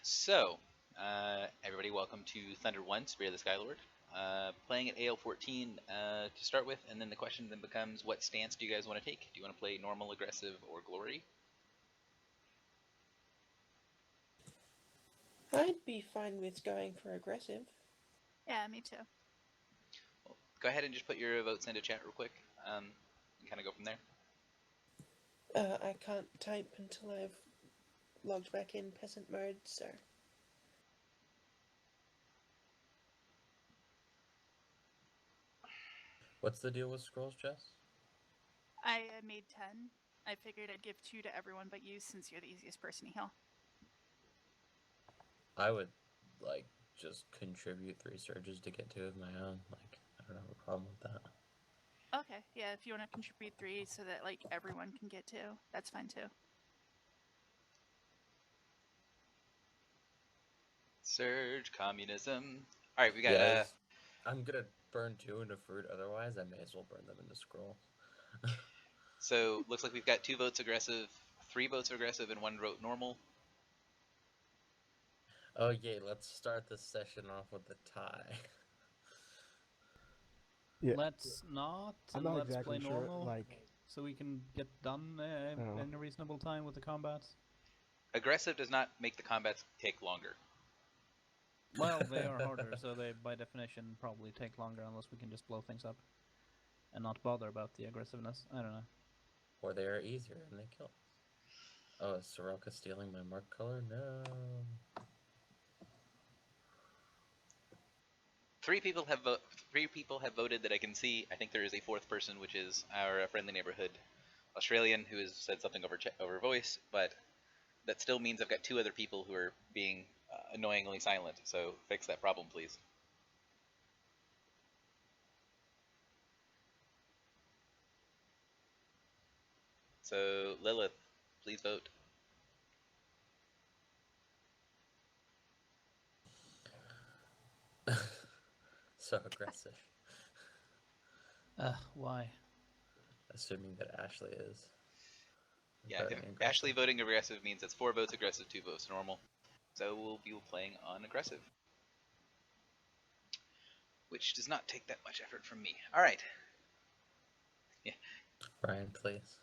So, everybody, welcome to Thunder 1, Spirit of the Skylord. Playing at AL14 to start with, and then the question then becomes, what stance do you guys want to take? Do you want to play normal, aggressive, or glory? I'd be fine with going for aggressive. Yeah, me too. Well, go ahead and just put your votes into chat real quick, and kind of go from there. I can't type until I've logged back in peasant mode, so... What's the deal with scrolls, Jess? I made 10. I figured I'd give 2 to everyone but you since you're the easiest person to heal. I would, just contribute 3 surges to get 2 of my own. I don't have a problem with that. Okay, yeah, if you want to contribute 3 so that, everyone can get 2, that's fine too. Surge, communism. Alright, we got, Yeah, I'm gonna burn 2 into fruit, otherwise I may as well burn them into scrolls. So, looks like we've got 2 votes aggressive, 3 votes aggressive, and 1 vote normal. Oh yay, let's start this session off with a tie. Yeah. Let's not, I'm and not let's exactly play sure, normal, so we can get done in a reasonable time with the combats. Aggressive does not make the combats take longer. Well, they are harder, so they, by definition, probably take longer unless we can just blow things up and not bother about the aggressiveness. I don't know. Or they are easier and they kill. Oh, is Soroka stealing my mark color? No. 3 people have voted that I can see. I think there is a 4th person, which is our friendly neighborhood Australian, who has said something over voice, but that still means I've got 2 other people who are being annoyingly silent, so fix that problem, please. So, Lilith, please vote. So aggressive. Why? Assuming that Ashley is. Yeah, Ashley voting aggressive means that's 4 votes aggressive, 2 votes normal. So we'll be playing on aggressive. Which does not take that much effort from me. Alright. Yeah. Brian, please.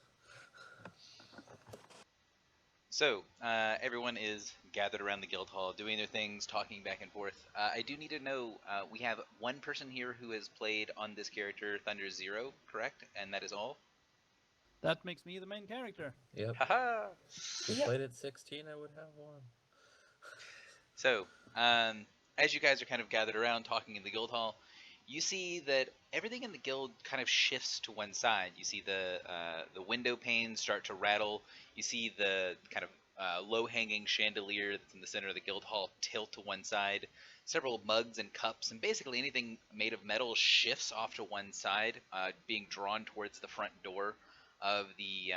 So, everyone is gathered around the guild hall, doing their things, talking back and forth. I do need to know, we have one person here who has played on this character, Thunder Zero, correct? And that is all? That makes me the main character. Yep. Haha! If we played at 16, I would have one. So, as you guys are kind of gathered around talking in the guild hall, you see that everything in the guild kind of shifts to one side. You see the window panes start to rattle. You see the kind of low-hanging chandelier that's in the center of the guild hall tilt to one side. Several mugs and cups and basically anything made of metal shifts off to one side, being drawn towards the front door of the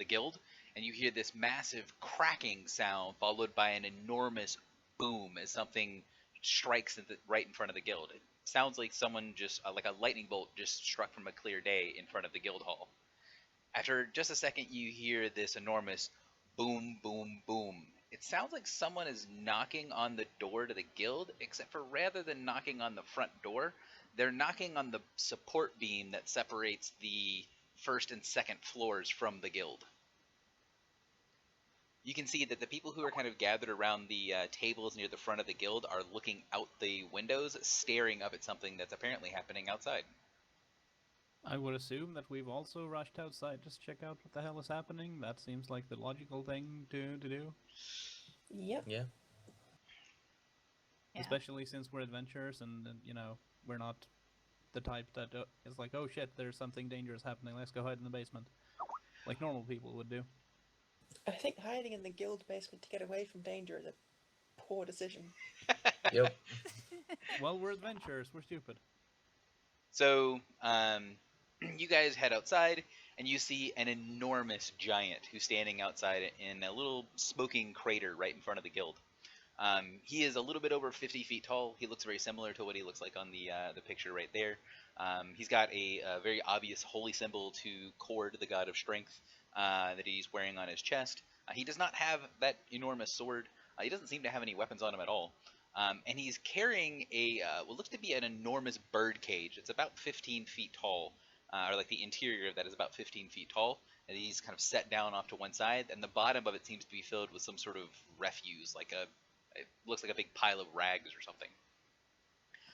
guild, and you hear this massive cracking sound followed by an enormous boom as something strikes right in front of the guild. It sounds like someone just, like a lightning bolt just struck from a clear day in front of the guild hall. After just a second, you hear this enormous boom, boom, boom. It sounds like someone is knocking on the door to the guild, except for rather than knocking on the front door, they're knocking on the support beam that separates the first and second floors from the guild. You can see that the people who are kind of gathered around the tables near the front of the guild are looking out the windows, staring up at something that's apparently happening outside. I would assume that we've also rushed outside just to check out what the hell is happening. That seems like the logical thing to do. Yep. Yeah. Especially since we're adventurers and, we're not the type that is like, oh shit, there's something dangerous happening, let's go hide in the basement. Like normal people would do. I think hiding in the guild basement to get away from danger is a poor decision. Yep. Well, we're adventurers, we're stupid. So, you guys head outside, and you see an enormous giant who's standing outside in a little smoking crater right in front of the guild. He is a little bit over 50 feet tall. He looks very similar to what he looks like on the picture right there. He's got a very obvious holy symbol to Cord, the god of strength, that he's wearing on his chest. He does not have that enormous sword. He doesn't seem to have any weapons on him at all. And he's carrying what looks to be an enormous bird cage. It's about 15 feet tall, or like the interior of that is about 15 feet tall. And he's kind of set down off to one side, and the bottom of it seems to be filled with some sort of refuse, it looks like a big pile of rags or something.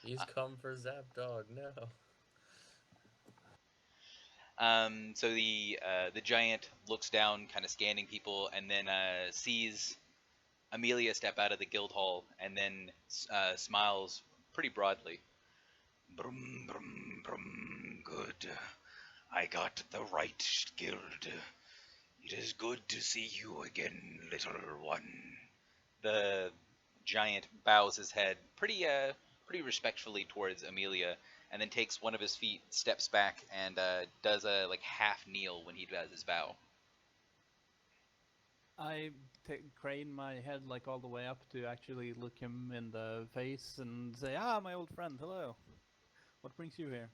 He's come for Zap Dog, no. So the giant looks down, kind of scanning people, and then sees Amelia step out of the guild hall, and then smiles pretty broadly. Brum, brum, brum, good. I got the right guild. It is good to see you again, little one. The giant bows his head pretty respectfully towards Amelia, and then takes one of his feet, steps back, and does a half kneel when he does his bow. I crane my head like all the way up to actually look him in the face and say, "Ah, my old friend, hello. What brings you here?"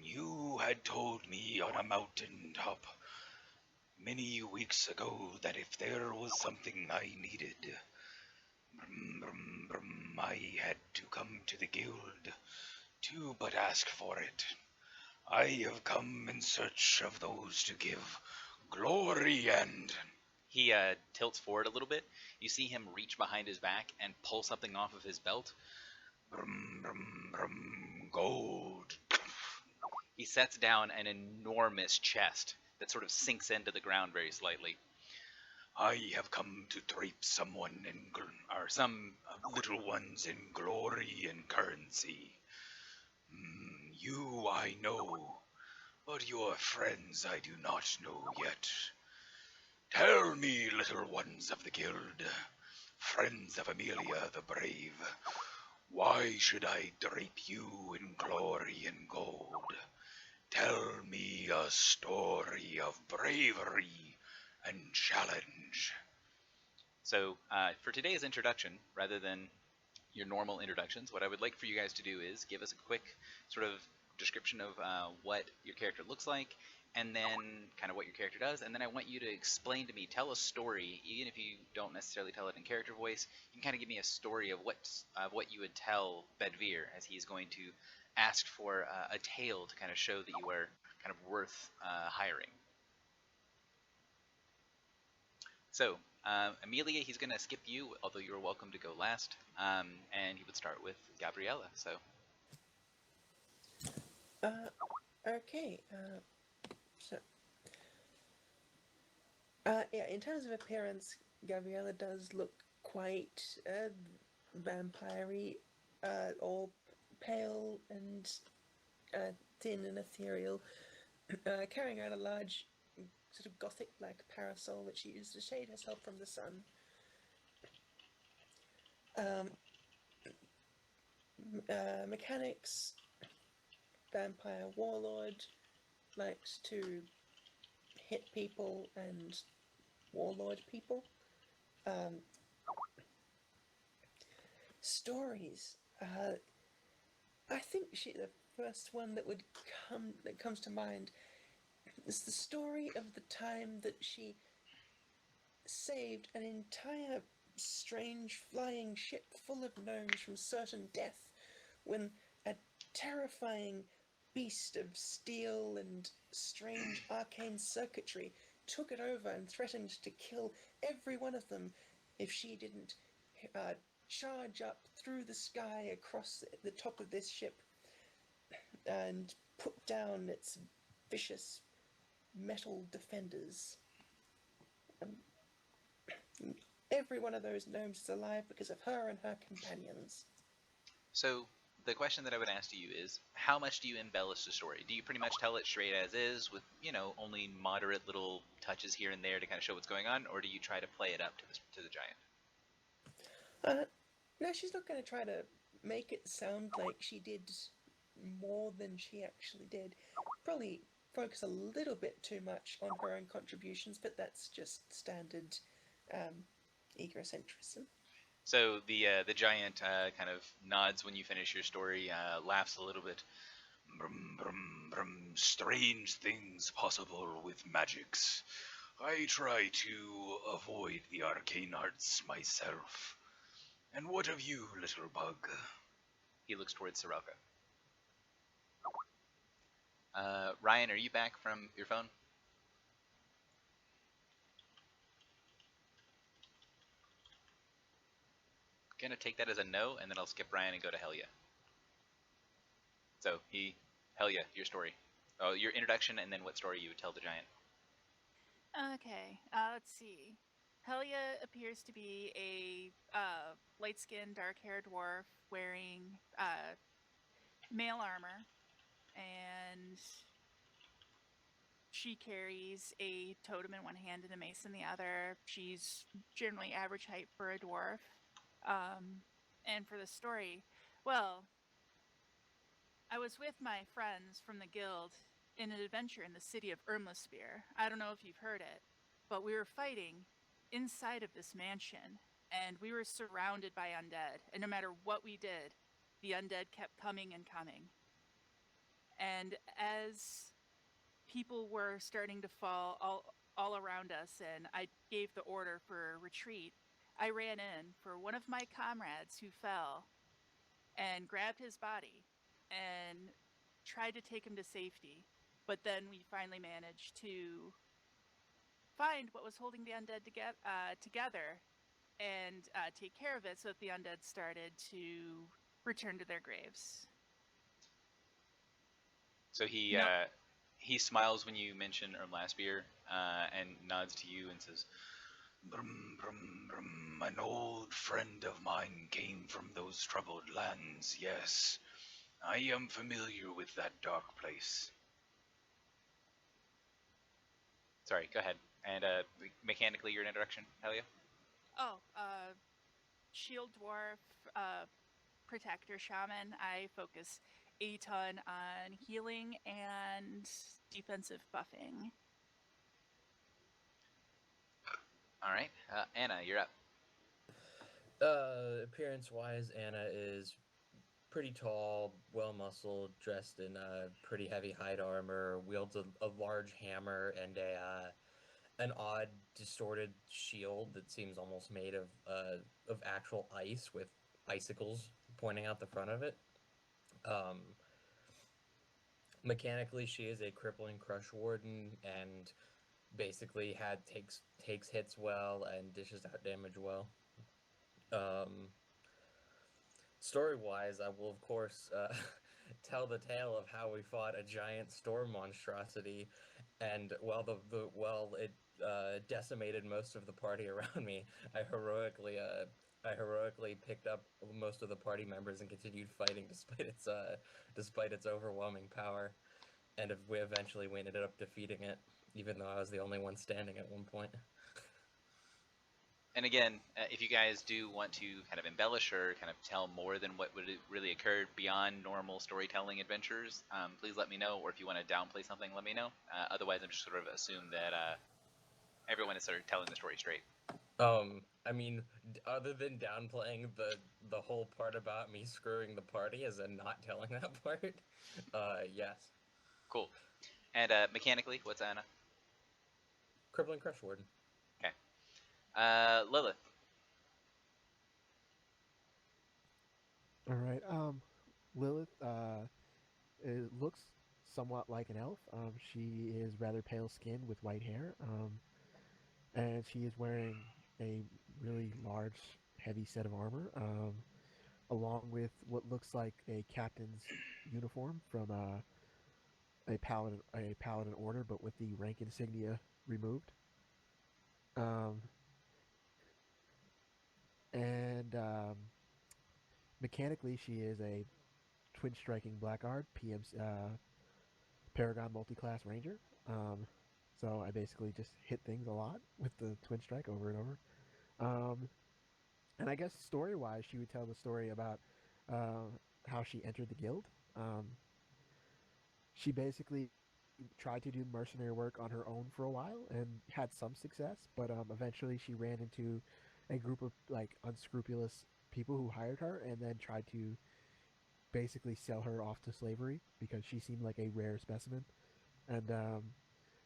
You had told me on a mountain top many weeks ago that if there was something I needed, I had to come to the guild to but ask for it. I have come in search of those to give glory and... He tilts forward a little bit. You see him reach behind his back and pull something off of his belt. Gold. He sets down an enormous chest that sort of sinks into the ground very slightly. I have come to drape someone or some little ones in glory and currency. You I know, but your friends I do not know yet. Tell me, little ones of the guild, friends of Amelia the Brave, why should I drape you in glory and gold? Tell me a story of bravery and challenge. So, for today's introduction, rather than your normal introductions, what I would like for you guys to do is give us a quick sort of description of what your character looks like, and then kind of what your character does, and then I want you to explain to me, tell a story, even if you don't necessarily tell it in character voice. You can kind of give me a story of what you would tell Bedvere as he's going to ask for a tale to kind of show that you are kind of worth hiring. So, Amelia, he's going to skip you, although you're welcome to go last, and he would start with Gabriella. So, Okay. Yeah, in terms of appearance, Gabriella does look quite vampire-y, all pale and thin and ethereal, carrying out a large sort of gothic black parasol which she uses to shade herself from the sun. Mechanics, vampire warlord, likes to hit people and warlord people. Stories. I think the first one that comes to mind is the story of the time that she saved an entire strange flying ship full of gnomes from certain death when a terrifying beast of steel and strange arcane circuitry took it over and threatened to kill every one of them if she didn't charge up through the sky across the top of this ship and put down its vicious metal defenders. Every one of those gnomes is alive because of her and her companions. So the question that I would ask to you is, how much do you embellish the story? Do you pretty much tell it straight as is with, only moderate little touches here and there to kind of show what's going on, or do you try to play it up to the giant? No, she's not going to try to make it sound like she did more than she actually did. Probably focus a little bit too much on her own contributions, but that's just standard egocentrism. So the giant kind of nods when you finish your story, laughs a little bit. Strange things possible with magics. I try to avoid the arcane arts myself. And what of you, little bug? He looks towards Soraka. Ryan, are you back from your phone? Gonna take that as a no, and then I'll skip Ryan and go to Helia. So Helia, your story. Oh, your introduction, and then what story you would tell the giant. Okay, let's see. Helia appears to be a light-skinned, dark-haired dwarf wearing mail armor, and she carries a totem in one hand and a mace in the other. She's generally average height for a dwarf. And for the story, well, I was with my friends from the guild in an adventure in the city of Ermlaspear. I don't know if you've heard it, but we were fighting inside of this mansion, and we were surrounded by undead. And no matter what we did, the undead kept coming and coming. And as people were starting to fall all around us, and I gave the order for retreat, I ran in for one of my comrades who fell and grabbed his body and tried to take him to safety. But then we finally managed to find what was holding the undead together and take care of it so that the undead started to return to their graves. So he No. he smiles when you mention Ermlaspear, and nods to you and says, Brum, brum, brum. An old friend of mine came from those troubled lands, yes. I am familiar with that dark place. sorry, go ahead. And mechanically, your introduction, Helia? Oh, shield dwarf, protector shaman. I focus a ton on healing and defensive buffing. All right. Anna, you're up. Appearance-wise, Anna is pretty tall, well-muscled, dressed in pretty heavy hide armor, wields a large hammer and an odd, distorted shield that seems almost made of actual ice with icicles pointing out the front of it. Mechanically, she is a crippling crush warden and basically takes hits well and dishes out damage well. Story-wise, I will of course tell the tale of how we fought a giant storm monstrosity, and while it decimated most of the party around me, I heroically picked up most of the party members and continued fighting despite its overwhelming power, and we eventually ended up defeating it, even though I was the only one standing at one point. And again, if you guys do want to kind of embellish or kind of tell more than what would really occurred beyond normal storytelling adventures, please let me know. Or if you want to downplay something, let me know. Otherwise, I'm just sort of assume that everyone is sort of telling the story straight. I mean, other than downplaying the whole part about me screwing the party as in not telling that part, yes. Cool. And mechanically, what's Anna? Crippling Crush Warden. Okay. Lilith. All right. Lilith it looks somewhat like an elf. She is rather pale skinned with white hair. And she is wearing a really large, heavy set of armor, along with what looks like a captain's uniform from a paladin order, but with the rank insignia removed. And mechanically, she is a twin striking blackguard PM Paragon multi-class ranger. So I basically just hit things a lot with the twin strike over and over. And I guess story-wise, she would tell the story about how she entered the guild. She basically tried to do mercenary work on her own for a while and had some success, but eventually she ran into a group of like unscrupulous people who hired her and then tried to basically sell her off to slavery because she seemed like a rare specimen. And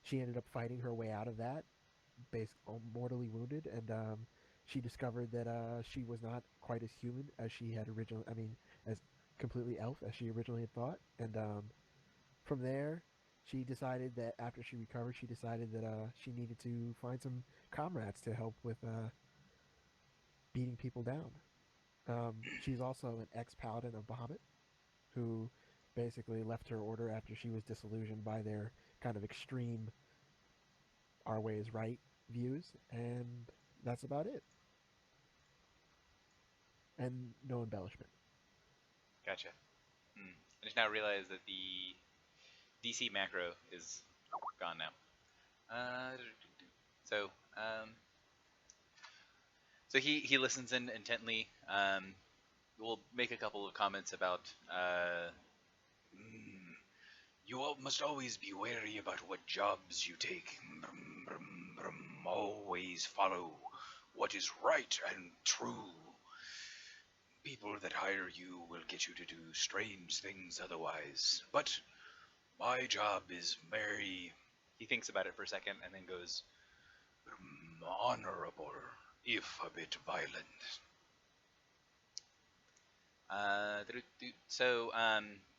she ended up fighting her way out of that mortally wounded, and she discovered that she was not quite as human as she had originally. I mean, as completely elf as she originally had thought, and from there, she decided that after she recovered, she decided that she needed to find some comrades to help with beating people down. She's also an ex-paladin of Bahamut, who basically left her order after she was disillusioned by their kind of extreme "our way is right" views, and that's about it. And no embellishment. Gotcha. I just now realized that the DC macro is gone now. So, so he listens in intently. We'll make a couple of comments about. You must always be wary about what jobs you take. Always follow what is right and true. People that hire you will get you to do strange things otherwise. But my job is very He thinks about it for a second and then goes, honorable, if a bit violent. So,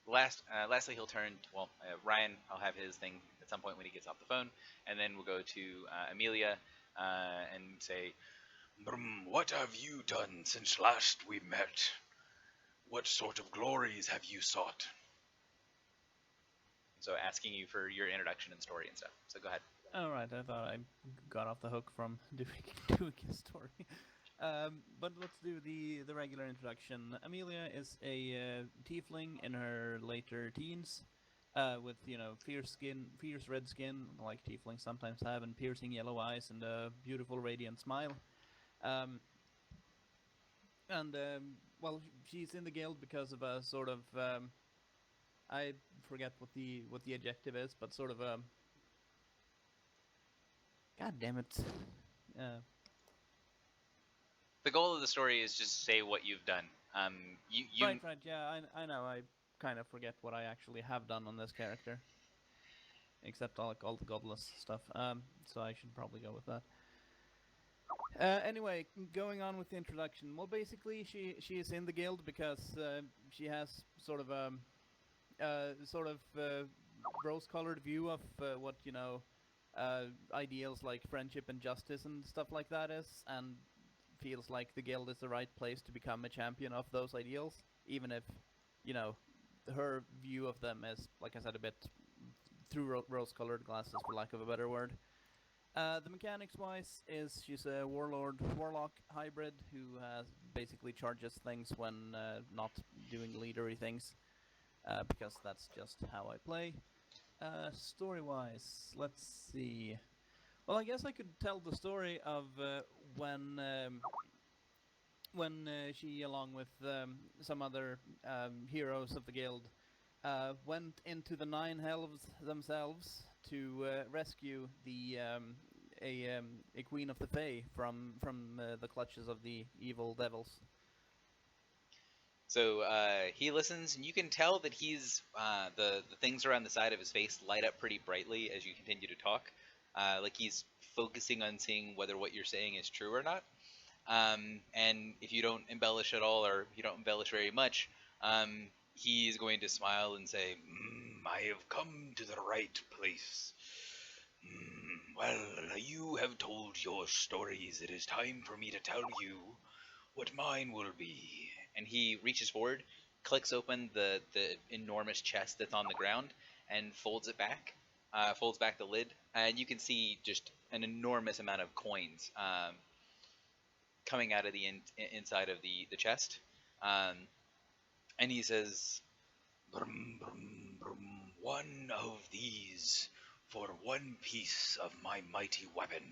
lastly, he'll turn. Well, Ryan, I'll have his thing at some point when he gets off the phone, and then we'll go to Amelia and say, What have you done since last we met? What sort of glories have you sought? so asking you for your introduction and story and stuff. So go ahead. All right, I thought I got off the hook from doing a story. But let's do the regular introduction. Amelia is a tiefling in her later teens, with fierce red skin, like tieflings sometimes have, and piercing yellow eyes and a beautiful radiant smile. Well, she's in the guild because of a sort of I forget what the adjective is, but sort of a God damn it. The goal of the story is just say what you've done. You Right, yeah, I know. I kind of forget what I actually have done on this character, except all the godless stuff. So I should probably go with that. Anyway, going on with the introduction. Well, basically, she is in the guild because she has sort of rose-colored view of what ideals like friendship and justice and stuff like that is, and feels like the guild is the right place to become a champion of those ideals, even if her view of them is, like I said, a bit through rose-colored glasses, for lack of a better word. The mechanics-wise is she's a warlock hybrid who basically charges things when not doing leadery things, because that's just how I play. Story-wise, let's see. Well, I guess I could tell the story of when she, along with some other heroes of the guild, went into the Nine Hells themselves to rescue a queen of the Fae from the clutches of the evil devils. So he listens, and you can tell that he's the things around the side of his face light up pretty brightly as you continue to talk, like he's focusing on seeing whether what you're saying is true or not. And if you don't embellish at all, or you don't embellish very much, he's going to smile and say, I have come to the right place. Well, you have told your stories. It is time for me to tell you what mine will be. And he reaches forward, clicks open the enormous chest that's on the ground, and folds back the lid, and you can see just an enormous amount of coins coming out of the inside of the chest. And he says, Brum, brum, brum, one of these for one piece of my mighty weapon.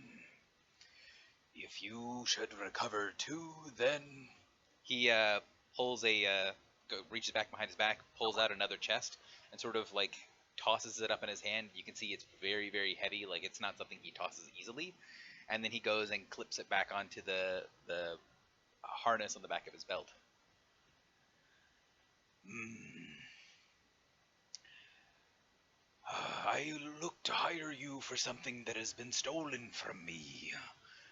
If you should recover two, then... He reaches back behind his back, pulls out another chest, and sort of like tosses it up in his hand. You can see it's very, very heavy, like it's not something he tosses easily. And then he goes and clips it back onto the harness on the back of his belt. I look to hire you for something that has been stolen from me.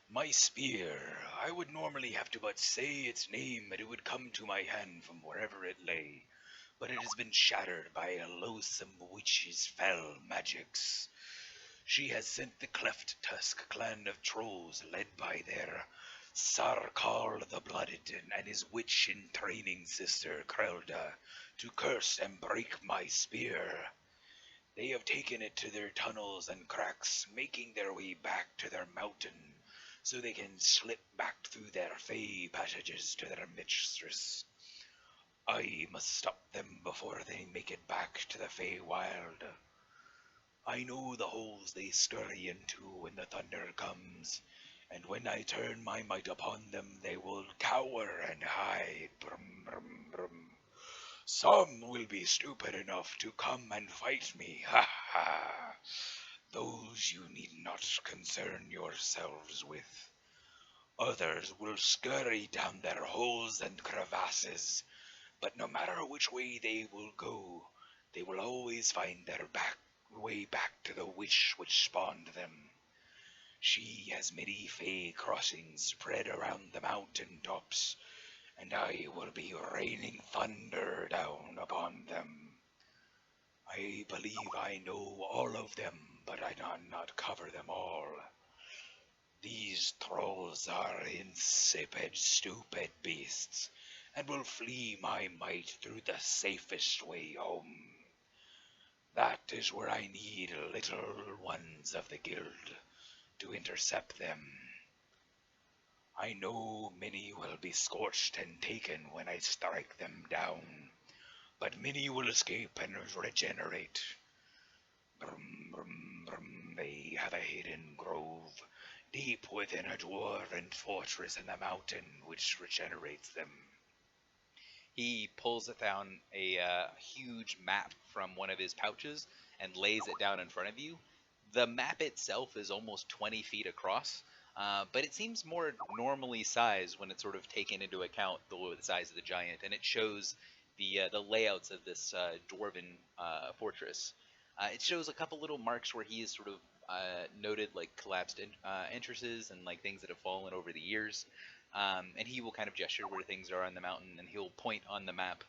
My spear. I would normally have to but say its name and it would come to my hand from wherever it lay. But it has been shattered by a loathsome witch's fell magics. She has sent the Cleft Tusk clan of trolls, led by their Sarkar the Blooded and his witch in training sister Krelda, to curse and break my spear. They have taken it to their tunnels and cracks, making their way back to their mountain, so they can slip back through their fey passages to their mistress. I must stop them before they make it back to the Fey Wild. I know the holes they scurry into when the thunder comes, and when I turn my might upon them, they will cower and hide. Brum, brum, brum. Some will be stupid enough to come and fight me. Ha ha! Those you need not concern yourselves with. Others will scurry down their holes and crevasses, but no matter which way they will go, they will always find their way back to the witch which spawned them. She has many fey crossings spread around the mountain tops, and I will be raining thunder down upon them. I believe I know all of them, but I do not cover them all. These trolls are insipid, stupid beasts, and will flee my might through the safest way home. That is where I need little ones of the guild to intercept them. I know many will be scorched and taken when I strike them down, but many will escape and regenerate. Brum, brum, brum, they have a hidden grove deep within a dwarven fortress in the mountain which regenerates them. He pulls down a huge map from one of his pouches and lays it down in front of you. The map itself is almost 20 feet across, but it seems more normally sized when it's sort of taken into account the size of the giant, and it shows the layouts of this dwarven fortress. It shows a couple little marks where he has sort of noted like collapsed entrances and like things that have fallen over the years. And he will kind of gesture where things are on the mountain, and he'll point on the map.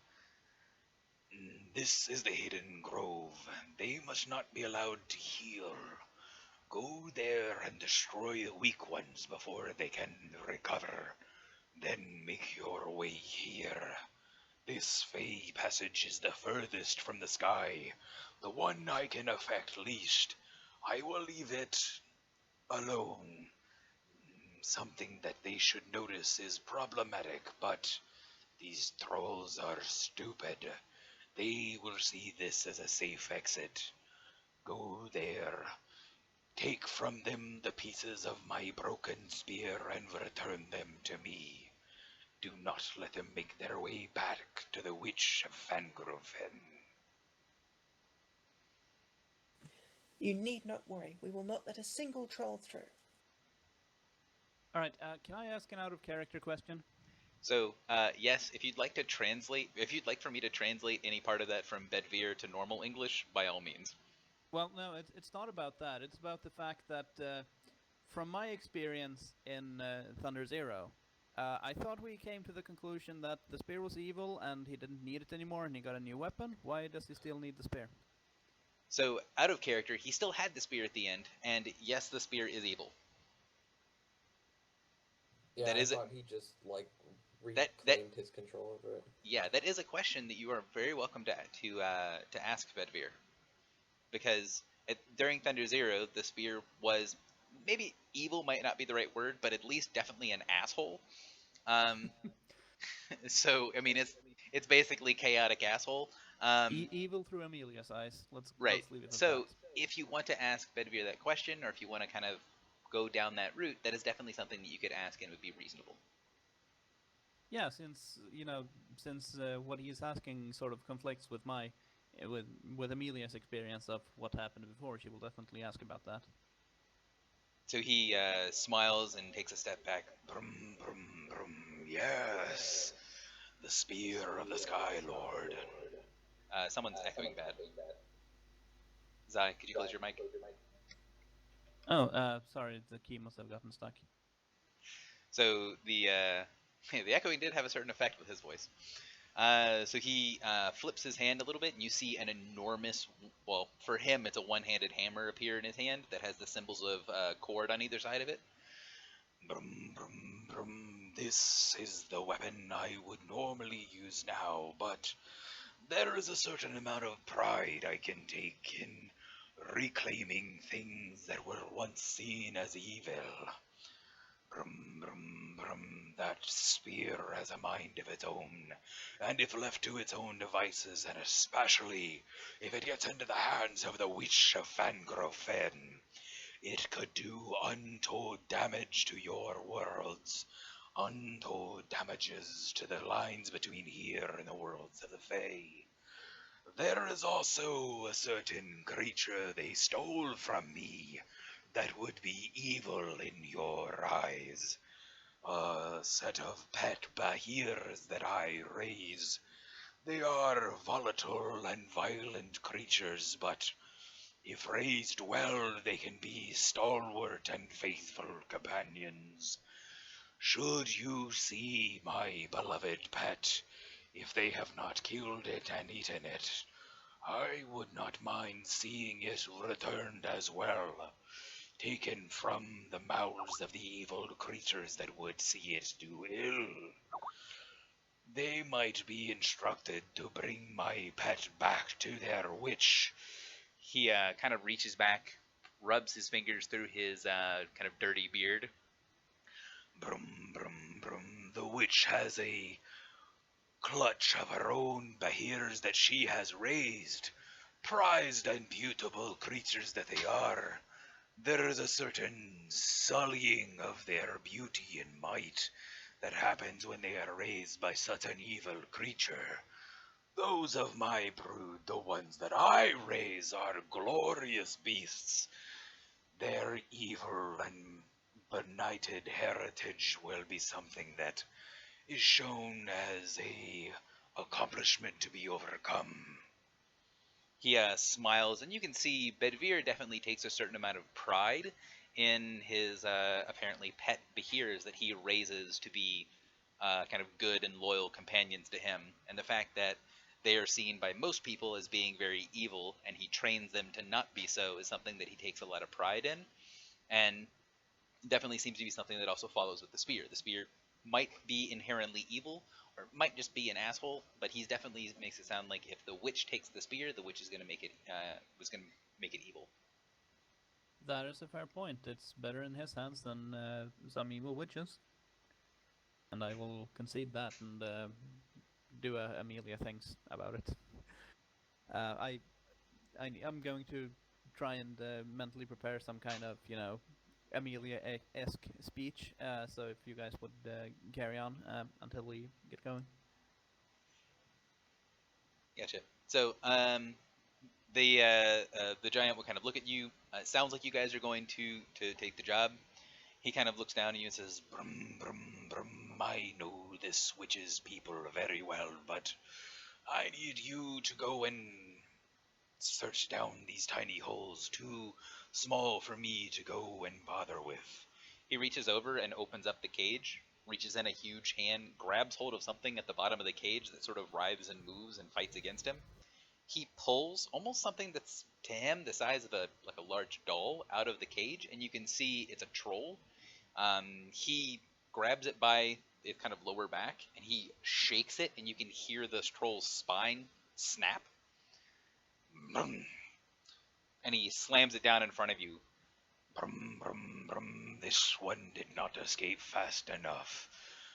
This is the hidden grove. They must not be allowed to heal. Go there and destroy the weak ones before they can recover. Then make your way here. This Fey passage is the furthest from the sky, the one I can affect least. I will leave it alone. Something that they should notice is problematic, but these trolls are stupid. They will see this as a safe exit. Go there. Take from them the pieces of my broken spear and return them to me. Do not let them make their way back to the Witch of Fangrufen. You need not worry. We will not let a single troll through. All right. Can I ask an out-of-character question? So, yes, if you'd like for me to translate any part of that from Bedvere to normal English, by all means. Well, no, it's not about that. It's about the fact that, from my experience in Thunder Zero, I thought we came to the conclusion that the spear was evil and he didn't need it anymore and he got a new weapon. Why does he still need the spear? So, out of character, he still had the spear at the end, and yes, the spear is evil. Yeah, That I is thought he just, like, that- reclaimed his control over it. Yeah, that is a question that you are very welcome to ask Bedvere, because during Thunder Zero, the spear was maybe evil might not be the right word, but at least definitely an asshole. So I mean, it's basically chaotic asshole. Evil through Amelia's eyes. Let's Right. leave it at So that. if you want to ask Bedvere that question, or if you want to kind of go down that route, that is definitely something that you could ask and it would be reasonable. Yeah, since what he's asking sort of conflicts with my with Amelia's experience of what happened before, she will definitely ask about that. So he smiles and takes a step back. Brum, brum, brum. Yes, the spear of the Skylord. Someone's echoing bad. Zai, could you close your mic? Oh, sorry, the key must have gotten stuck. So the the echoing did have a certain effect with his voice. So he flips his hand a little bit, and you see an enormous, well, for him, it's a one-handed hammer appear in his hand that has the symbols of cord on either side of it. Brum, brum, brum. This is the weapon I would normally use now, but there is a certain amount of pride I can take in reclaiming things that were once seen as evil. Brum, brum, brum. That spear has a mind of its own, and if left to its own devices, and especially if it gets into the hands of the Witch of Fangro-Fen, it could do untold damage to your worlds, untold damages to the lines between here and the worlds of the Fae. There is also a certain creature they stole from me that would be evil in your eyes. A set of pet Bahirs that I raise. They are volatile and violent creatures, but if raised well, they can be stalwart and faithful companions. Should you see my beloved pet, if they have not killed it and eaten it, I would not mind seeing it returned as well, taken from the mouths of the evil creatures that would see it do ill. They might be instructed to bring my pet back to their witch. He kind of reaches back, rubs his fingers through his kind of dirty beard. Brum, brum, brum. The witch has a clutch of her own Bahirs that she has raised, prized and beautiful creatures that they are. There is a certain sullying of their beauty and might that happens when they are raised by such an evil creature. Those of my brood, the ones that I raise, are glorious beasts. Their evil and benighted heritage will be something that is shown as a accomplishment to be overcome. He smiles, and you can see Bedvere definitely takes a certain amount of pride in his apparently pet Behirs that he raises to be kind of good and loyal companions to him. And the fact that they are seen by most people as being very evil, and he trains them to not be so, is something that he takes a lot of pride in. And definitely seems to be something that also follows with the spear. The spear might be inherently evil, or might just be an asshole, but he's definitely makes it sound like if the witch takes the spear, the witch is going to make it was going to make it evil. That is a fair point. It's better in his hands than some evil witches. And I will concede that and do Amelia things about it. I I'm going to try and mentally prepare some kind of, Amelia-esque speech. So if you guys would carry on until we get going. Gotcha. So the giant will kind of look at you. It sounds like you guys are going to take the job. He kind of looks down at you and says, Brum, brum, brum. I know this witch's people very well, but I need you to go and search down these tiny holes, too small for me to go and bother with. he reaches over and opens up the cage, reaches in a huge hand, grabs hold of something at the bottom of the cage that sort of writhes and moves and fights against him. He pulls almost something that's to him the size of a large doll out of the cage, and you can see it's a troll. He grabs it by its kind of lower back, and he shakes it, and you can hear this troll's spine snap. Brum, And he slams it down in front of you. brum, brum, brum. This one did not escape fast enough.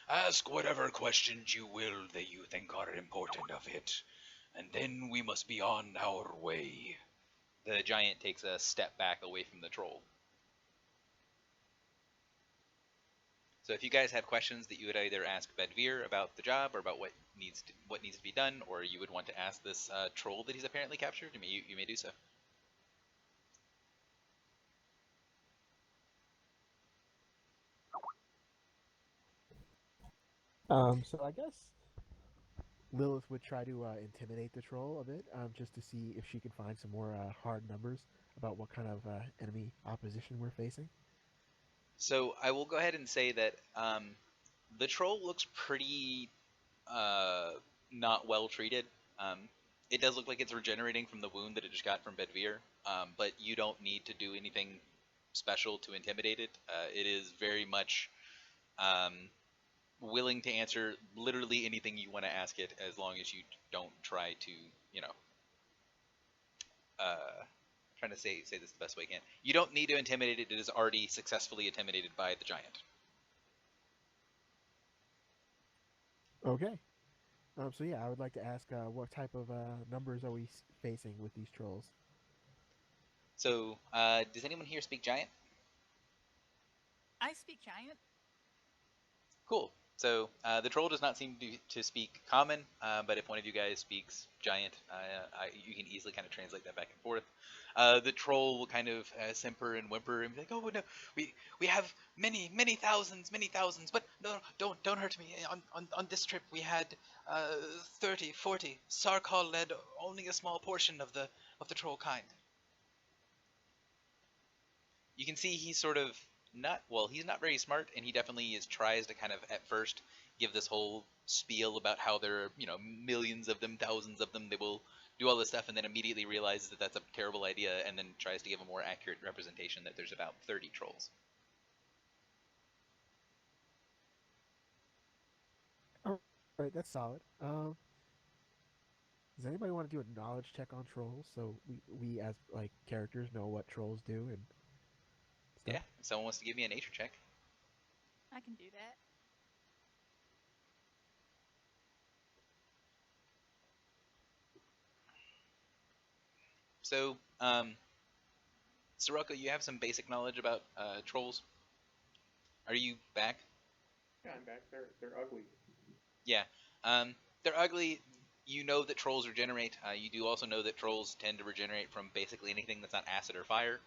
Ask whatever questions you will that you think are important of it, and then we must be on our way. The giant takes a step back away from the troll. So if you guys have questions that you would either ask Bedvere about the job or about what needs to be done, or you would want to ask this troll that he's apparently captured, you may do so. So I guess Lilith would try to intimidate the troll a bit, just to see if she can find some more hard numbers about what kind of enemy opposition we're facing. So I will go ahead and say that the troll looks pretty not well treated. It does look like it's regenerating from the wound that it just got from Bedvere, but you don't need to do anything special to intimidate it. It is very much willing to answer literally anything you want to ask it, as long as you don't try to, you know, trying to say this the best way I can. You don't need to intimidate it. It is already successfully intimidated by the giant. Okay. So yeah, I would like to ask, what type of numbers are we facing with these trolls? So, does anyone here speak giant? I speak giant. Cool. So the troll does not seem to speak common, but if one of you guys speaks giant, you can easily kind of translate that back and forth. The troll will kind of simper and whimper and be like, "Oh no, we have many thousands, but no, don't hurt me. On this trip we had 30, 40. Sarkal led only a small portion of the troll kind." You can see he's sort of he's not very smart, and he definitely tries to kind of at first give this whole spiel about how there are, millions of them, thousands of them. They will do all this stuff, and then immediately realizes that that's a terrible idea, and then tries to give a more accurate representation that there's about 30 trolls. All right, that's solid. Does anybody want to do a knowledge check on trolls, so we as like characters know what trolls do and stuff? Yeah, if someone wants to give me a nature check. I can do that. So, Sirocco, you have some basic knowledge about trolls. Are you back? Yeah, I'm back. They're ugly. Yeah. They're ugly. You know that trolls regenerate. You do also know that trolls tend to regenerate from basically anything that's not acid or fire.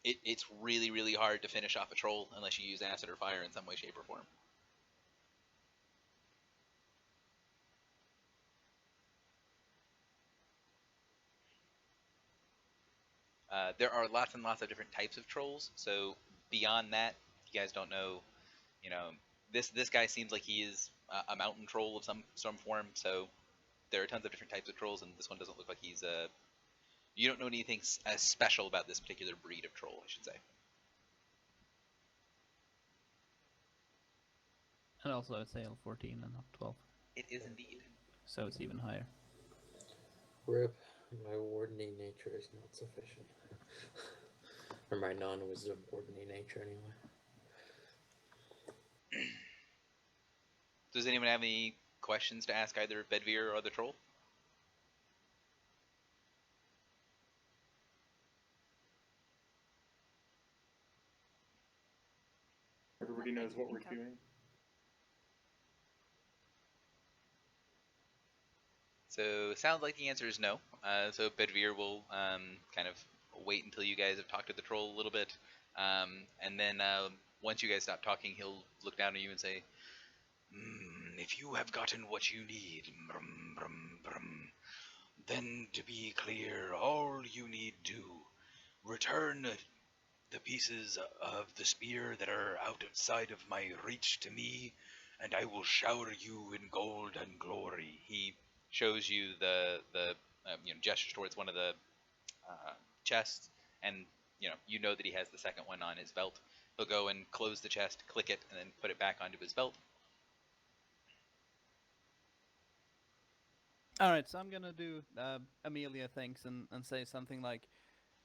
It's really, really hard to finish off a troll unless you use acid or fire in some way, shape, or form. There are lots and lots of different types of trolls. So beyond that, you guys don't know. This guy seems like he is a mountain troll of some form. So there are tons of different types of trolls, and this one doesn't look like he's a. You don't know anything as special about this particular breed of troll, I should say. And also it's AL14 and not 12. It is indeed. So it's even higher. Rip, my wardeny nature is not sufficient. Or my non-wisdom wardeny nature, anyway. Does anyone have any questions to ask either Bedvere or the troll? Everybody knows what we're doing. So sounds like the answer is no. So Bedvere will kind of wait until you guys have talked to the troll a little bit, and then once you guys stop talking, he'll look down at you and say, If you have gotten what you need, then to be clear, all you need to return the pieces of the spear that are outside of my reach to me, and I will shower you in gold and glory. He shows you the gestures towards one of the chests, and you know that he has the second one on his belt. He'll go and close the chest, click it, and then put it back onto his belt. Alright, so I'm gonna do Amelia thinks and say something like,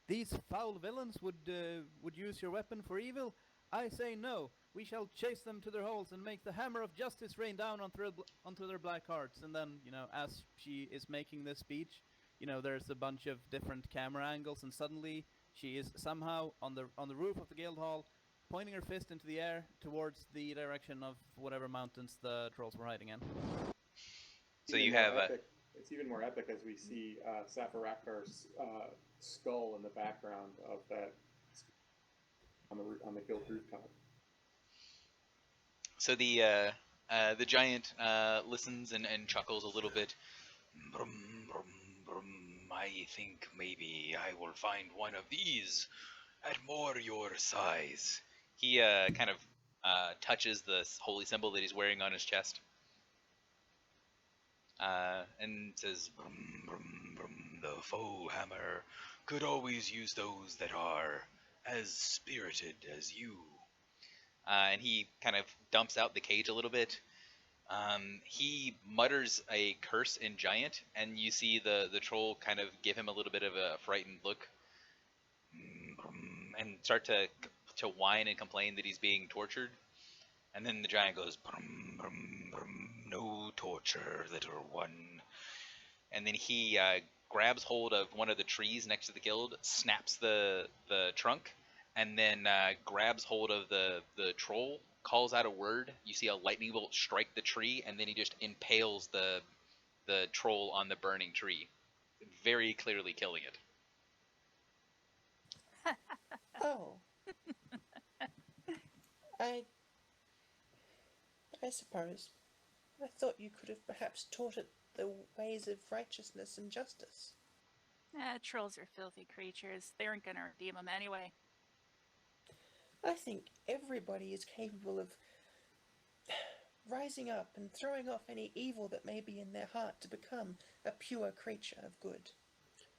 "These foul villains would use your weapon for evil? I say no. We shall chase them to their holes and make the hammer of justice rain down onto their black hearts." And then, as she is making this speech, there's a bunch of different camera angles, and suddenly she is somehow on the roof of the guild hall, pointing her fist into the air towards the direction of whatever mountains the trolls were hiding in. So you have It's even more epic as we see Safaraktar's skull in the background of that on the guild rooftop. So the The giant listens and chuckles a little bit. Brum, brum, brum. I think maybe I will find one of these at more your size. He kind of touches the holy symbol that he's wearing on his chest, and says, Brum, brum, brum. The foe hammer could always use those that are as spirited as you. and he kind of dumps out the cage a little bit. He mutters a curse in giant, and you see the troll kind of give him a little bit of a frightened look, and start to whine and complain that he's being tortured. And then the giant goes, Brum, brum, brum. No torture, little one. and then he grabs hold of one of the trees next to the guild, snaps the trunk, and then grabs hold of the troll, calls out a word. You see a lightning bolt strike the tree, and then he just impales the troll on the burning tree, very clearly killing it. Oh. I suppose. I thought you could have perhaps taught it the ways of righteousness and justice. Trolls are filthy creatures. They aren't going to redeem them anyway. I think everybody is capable of rising up and throwing off any evil that may be in their heart to become a pure creature of good.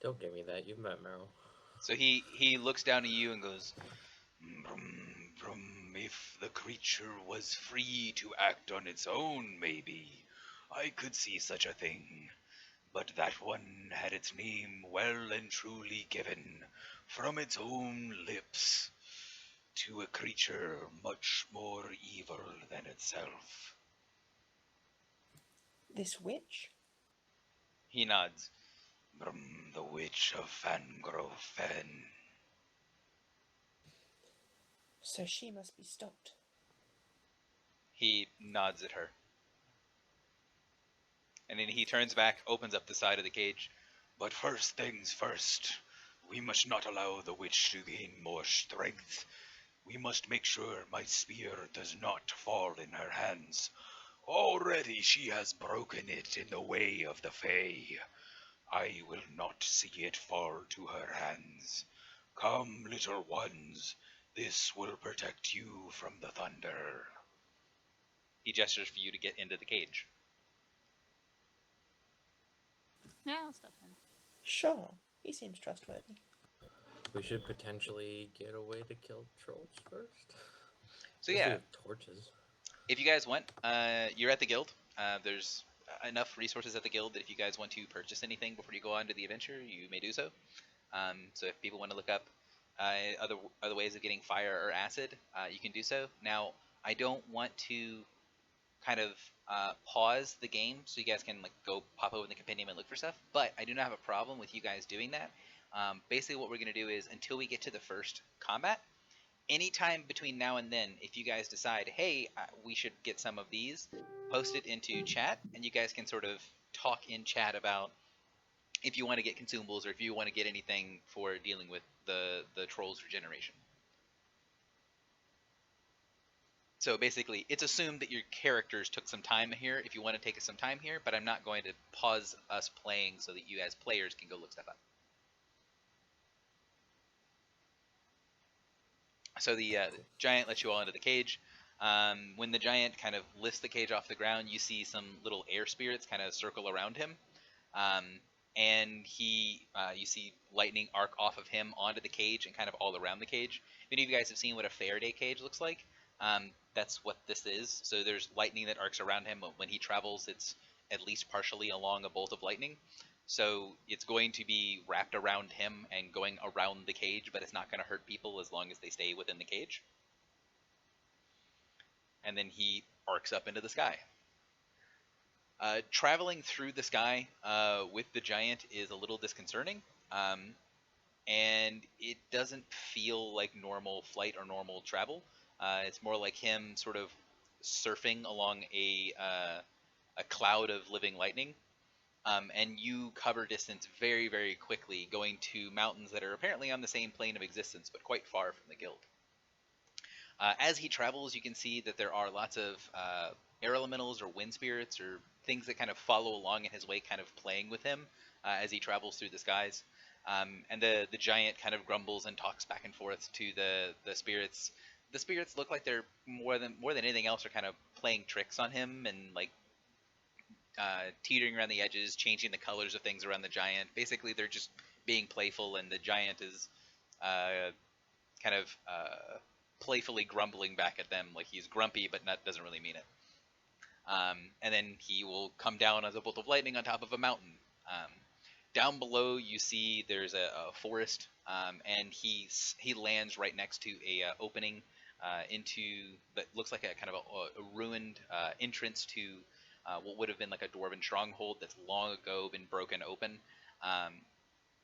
Don't give me that. You've met Meryl. So he looks down at you and goes, Brum, brum. If the creature was free to act on its own, maybe I could see such a thing. But that one had its name well and truly given from its own lips to a creature much more evil than itself. This witch? he nods. Brum, the witch of Fangrove Fen. So she must be stopped. He nods at her. And then he turns back, opens up the side of the cage. But first things first, we must not allow the witch to gain more strength. We must make sure my spear does not fall in her hands. Already she has broken it in the way of the Fae. I will not see it fall to her hands. Come, little ones, this will protect you from the thunder. He gestures for you to get into the cage. Yeah, I'll step in. Sure, he seems trustworthy. We should potentially get a way to kill trolls first. So Guess we yeah, have torches. if you guys want, you're at the guild. There's enough resources at the guild that if you guys want to purchase anything before you go on to the adventure, you may do so. So if people want to look up other ways of getting fire or acid, you can do so. Now, I don't want to kind of pause the game so you guys can like go pop open the compendium and look for stuff, but I do not have a problem with you guys doing that. Basically what we're going to do is until we get to the first combat, anytime between now and then, if you guys decide, hey, we should get some of these, post it into chat, and you guys can sort of talk in chat about if you want to get consumables or if you want to get anything for dealing with the trolls regeneration. So basically, it's assumed that your characters took some time here if you want to take some time here, but I'm not going to pause us playing so that you as players can go look stuff up. So the giant lets you all into the cage. When the giant kind of lifts the cage off the ground, you see some little air spirits kind of circle around him. And you see lightning arc off of him onto the cage and kind of all around the cage. If any of you guys have seen what a Faraday cage looks like, that's what this is. So there's lightning that arcs around him. When he travels, it's at least partially along a bolt of lightning. So it's going to be wrapped around him and going around the cage, but it's not going to hurt people as long as they stay within the cage. And then he arcs up into the sky. Traveling through the sky with the giant is a little disconcerting, and it doesn't feel like normal flight or normal travel. It's more like him sort of surfing along a cloud of living lightning. And you cover distance very, very quickly, going to mountains that are apparently on the same plane of existence, but quite far from the guild. As he travels, you can see that there are lots of air elementals or wind spirits or things that kind of follow along in his way, kind of playing with him as he travels through the skies. And the giant kind of grumbles and talks back and forth to the spirits. The spirits look like they're more than anything else are kind of playing tricks on him and like teetering around the edges, changing the colors of things around the giant. Basically, they're just being playful, and the giant is kind of playfully grumbling back at them, like he's grumpy, but doesn't really mean it. And then he will come down as a bolt of lightning on top of a mountain. Down below, you see there's a forest, and he lands right next to a opening into that looks like a kind of a ruined entrance to what would have been like a dwarven stronghold that's long ago been broken open.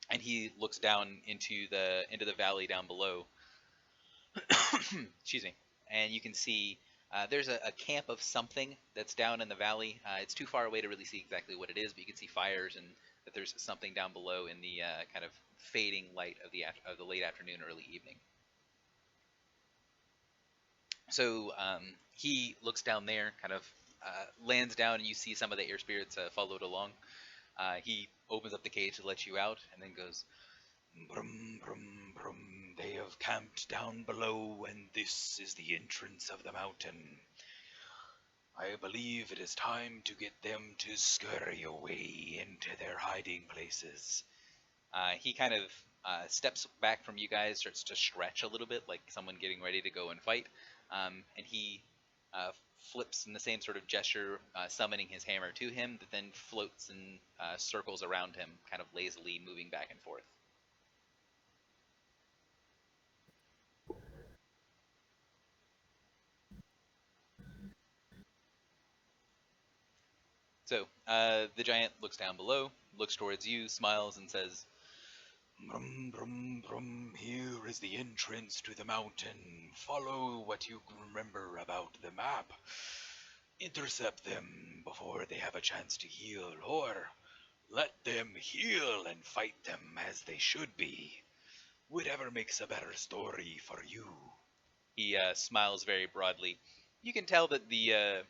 And he looks down into the valley down below. Excuse me. And you can see there's a camp of something that's down in the valley. It's too far away to really see exactly what it is, but you can see fires and that there's something down below in the kind of fading light of the late afternoon, early evening. So he looks down there, kind of lands down, and you see some of the air spirits followed along. He opens up the cage to let you out, and then goes, Brum, brum, brum. They have camped down below, and this is the entrance of the mountain. I believe it is time to get them to scurry away into their hiding places. he kind of steps back from you guys, starts to stretch a little bit, like someone getting ready to go and fight, and he flips in the same sort of gesture, summoning his hammer to him, that then floats and circles around him, kind of lazily moving back and forth. So the giant looks down below, looks towards you, smiles, and says, Brum, brum, brum. Here is the entrance to the mountain. Follow what you remember about the map. Intercept them before they have a chance to heal, or let them heal and fight them as they should be. Whatever makes a better story for you. He smiles very broadly. You can tell that the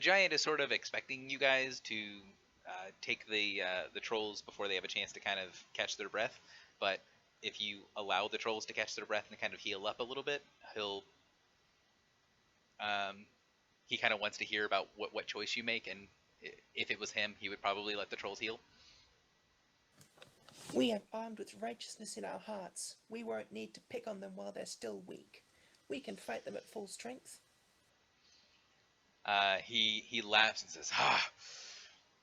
giant is sort of expecting you guys to take the trolls before they have a chance to kind of catch their breath. But if you allow the trolls to catch their breath and kind of heal up a little bit, he kind of wants to hear about what choice you make, and if it was him, he would probably let the trolls heal. We are armed with righteousness in our hearts. We won't need to pick on them while they're still weak. We can fight them at full strength. He laughs and says,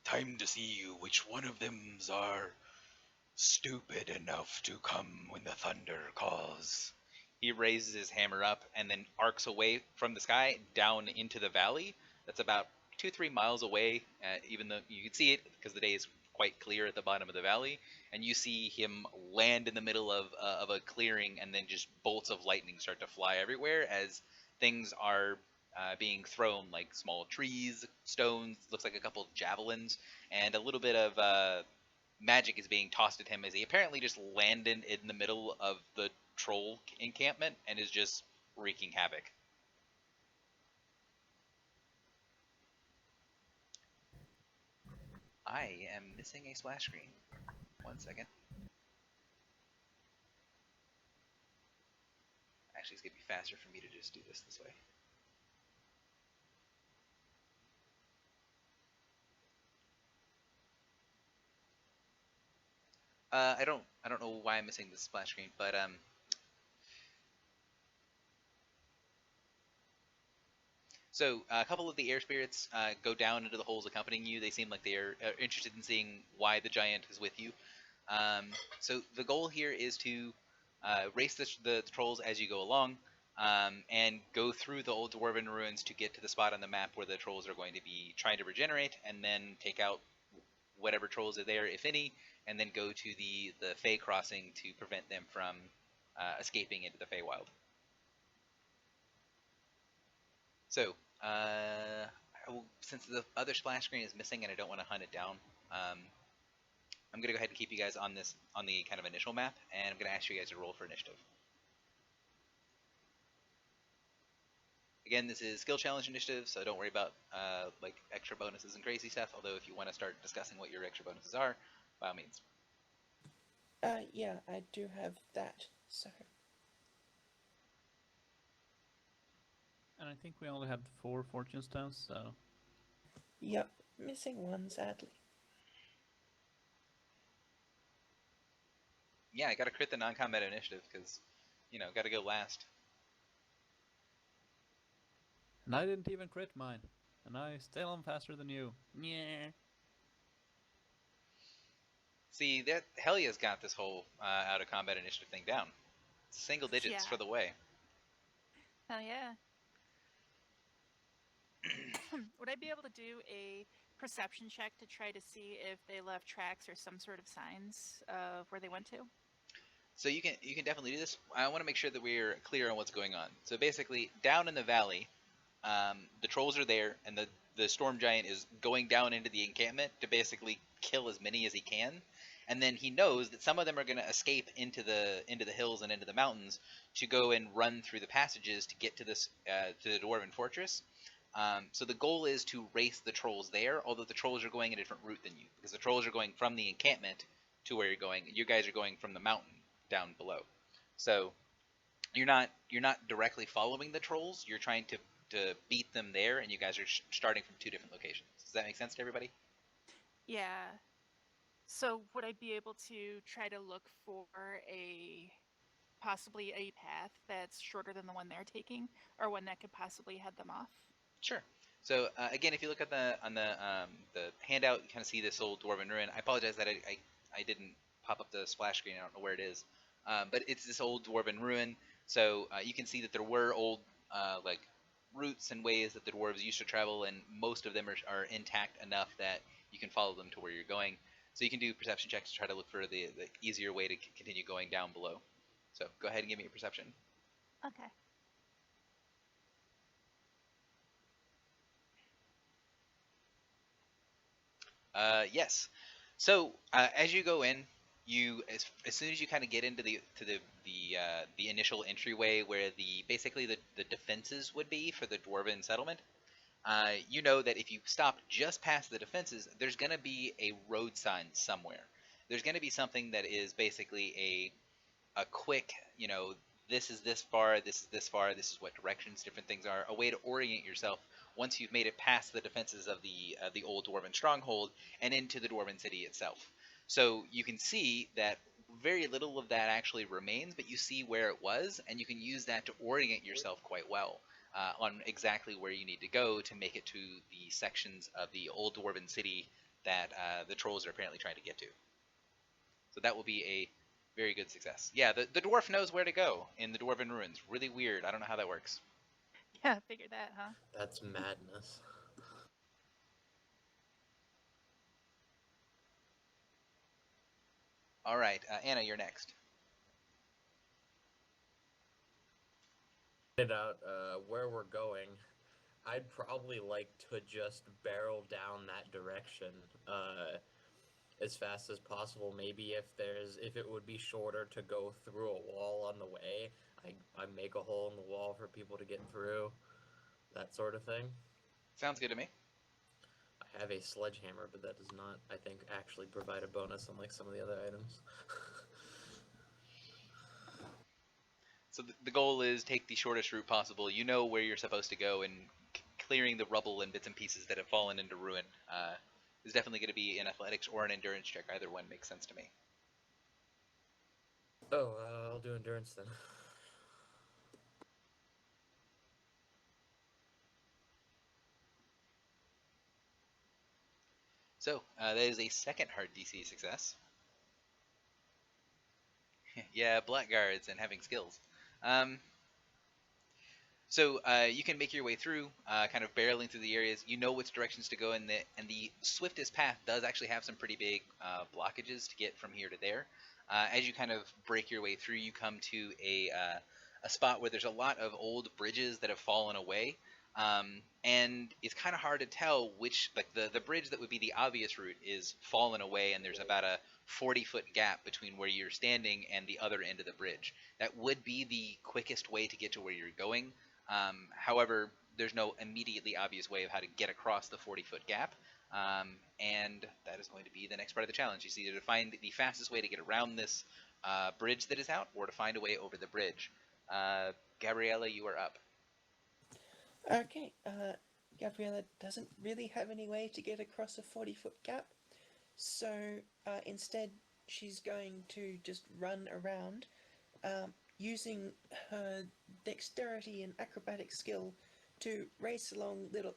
Time to see which one of them's are stupid enough to come when the thunder calls. He raises his hammer up and then arcs away from the sky down into the valley. That's about 2-3 miles away, even though you can see it because the day is quite clear at the bottom of the valley. And you see him land in the middle of a clearing, and then just bolts of lightning start to fly everywhere as things are being thrown, like small trees, stones, looks like a couple of javelins, and a little bit of magic is being tossed at him as he apparently just landed in the middle of the troll encampment and is just wreaking havoc. I am missing a splash screen. 1 second. Actually, it's going to be faster for me to just do this way. I don't know why I'm missing the splash screen, but so a couple of the air spirits go down into the holes accompanying you. They seem like they are interested in seeing why the giant is with you. So the goal here is to race the trolls as you go along, and go through the old dwarven ruins to get to the spot on the map where the trolls are going to be trying to regenerate, and then take out whatever trolls are there, if any, and then go to the Fey crossing to prevent them from escaping into the Feywild. So, since the other splash screen is missing and I don't want to hunt it down, I'm going to go ahead and keep you guys on the kind of initial map, and I'm going to ask you guys to roll for initiative. Again, this is skill challenge initiative, so don't worry about like extra bonuses and crazy stuff. Although if you want to start discussing what your extra bonuses are, by all means. Yeah, I do have that, so. And I think we only have 4 fortune stones, so Yep, missing one, sadly. Yeah, I got to crit the non-combat initiative because, got to go last. and I didn't even crit mine, and I still am faster than you. Yeah. See, that Helia's got this whole out of combat initiative thing down. Single digits Yeah. for the way. Hell yeah. Would I be able to do a perception check to try to see if they left tracks or some sort of signs of where they went to? So you can definitely do this. I want to make sure that we're clear on what's going on. So basically, down in the valley, the trolls are there, and the storm giant is going down into the encampment to basically kill as many as he can. And then he knows that some of them are going to escape into the hills and into the mountains to go and run through the passages to get to this to the dwarven fortress. So the goal is to race the trolls there, although the trolls are going a different route than you, because the trolls are going from the encampment to where you're going. You guys are going from the mountain down below. So you're not directly following the trolls. You're trying to beat them there, and you guys are starting from 2 different locations. Does that make sense to everybody? Yeah. So would I be able to try to look for possibly a path that's shorter than the one they're taking, or one that could possibly head them off? Sure. So again, if you look at the handout, you kind of see this old dwarven ruin. I apologize that I didn't pop up the splash screen. I don't know where it is, but it's this old dwarven ruin. So you can see that there were old like routes and ways that the dwarves used to travel, and most of them are intact enough that you can follow them to where you're going. So you can do perception checks to try to look for the easier way to continue going down below. So go ahead and give me your perception. Okay. Yes. So as you go in, as soon as you kind of get into the initial entryway where basically the defenses would be for the dwarven settlement, you know that if you stop just past the defenses, there's going to be a road sign somewhere. There's going to be something that is basically a quick, this is this far, this is this far, this is what directions different things are, a way to orient yourself once you've made it past the defenses of the old dwarven stronghold and into the dwarven city itself. So you can see that very little of that actually remains, but you see where it was, and you can use that to orient yourself quite well on exactly where you need to go to make it to the sections of the old dwarven city that the trolls are apparently trying to get to. So that will be a very good success. Yeah, the dwarf knows where to go in the dwarven ruins. Really weird. I don't know how that works. Yeah, figure that, huh? That's madness. All right, Anna, you're next. Out where we're going, I'd probably like to just barrel down that direction as fast as possible. Maybe if it would be shorter to go through a wall on the way, I make a hole in the wall for people to get through, that sort of thing. Sounds good to me. I have a sledgehammer, but that does not, I think, actually provide a bonus unlike some of the other items. So the goal is take the shortest route possible. You know where you're supposed to go, and clearing the rubble and bits and pieces that have fallen into ruin is definitely going to be an athletics or an endurance check. Either one makes sense to me. Oh, I'll do endurance then. So that is a second hard DC success. Yeah, blackguards and having skills. So you can make your way through, kind of barreling through the areas. You know which directions to go, and the swiftest path does actually have some pretty big blockages to get from here to there. As you kind of break your way through, you come to a spot where there's a lot of old bridges that have fallen away, and it's kind of hard to tell which, like the bridge that would be the obvious route is fallen away, and there's about a 40-foot gap between where you're standing and the other end of the bridge. That would be the quickest way to get to where you're going. However, there's no immediately obvious way of how to get across the 40-foot gap, and that is going to be the next part of the challenge. You see, either to find the fastest way to get around this bridge that is out, or to find a way over the bridge. Gabriella, you are up. Okay, Gabriella doesn't really have any way to get across a 40-foot gap, so instead she's going to just run around, using her dexterity and acrobatic skill to race along little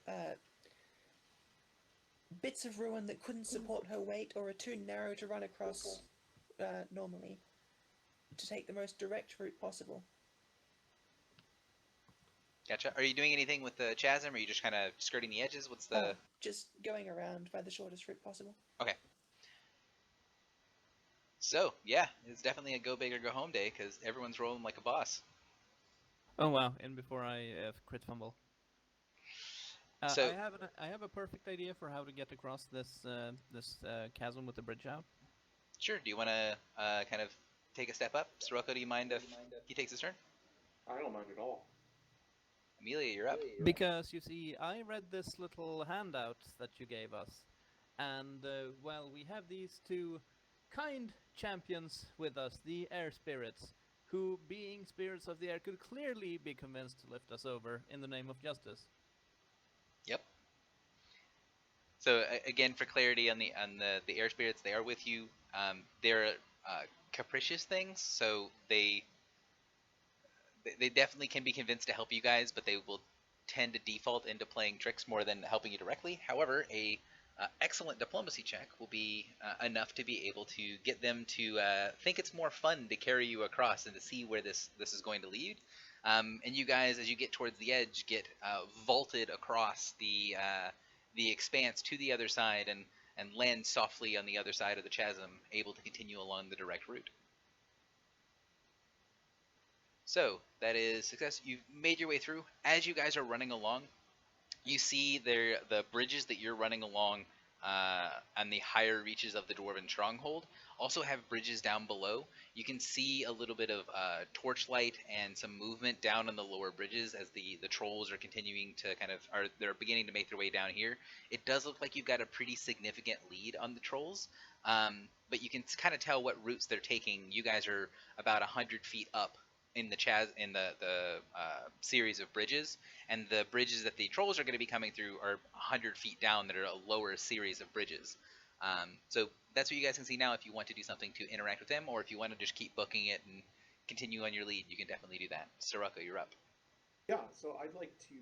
bits of ruin that couldn't support her weight or are too narrow to run across normally, to take the most direct route possible. Gotcha. Are you doing anything with the chasm, or are you just kind of skirting the edges? What's the... Just going around by the shortest route possible. Okay. So, yeah, it's definitely a go big or go home day, because everyone's rolling like a boss. Oh wow! And before I crit fumble, So- I have a perfect idea for how to get across this chasm with the bridge out. Sure. Do you want to kind of take a step up? Sirocco, do you mind if he takes his turn? I don't mind at all. Amelia, you're up. Because you see, I read this little handout that you gave us, and well, we have these two kind champions with us, the air spirits, who, being spirits of the air, could clearly be convinced to lift us over in the name of justice. Yep. So again, for clarity on the air spirits, they are with you. They're capricious things, so they definitely can be convinced to help you guys, but they will tend to default into playing tricks more than helping you directly. However, a excellent diplomacy check will be enough to be able to get them to think it's more fun to carry you across and to see where this is going to lead. And you guys, as you get towards the edge, get vaulted across the expanse to the other side and land softly on the other side of the chasm, able to continue along the direct route. So that is success. You've made your way through. As you guys are running along, you see the bridges that you're running along on the higher reaches of the Dwarven Stronghold also have bridges down below. You can see a little bit of torchlight and some movement down on the lower bridges as the trolls are continuing to they're beginning to make their way down here. It does look like you've got a pretty significant lead on the trolls, but you can kind of tell what routes they're taking. You guys are about 100 feet up in the series of bridges, and the bridges that the trolls are going to be coming through are 100 feet down that are a lower series of bridges. So that's what you guys can see now. If you want to do something to interact with them, or if you want to just keep booking it and continue on your lead, you can definitely do that. Sirocco, you're up. Yeah, so I'd like to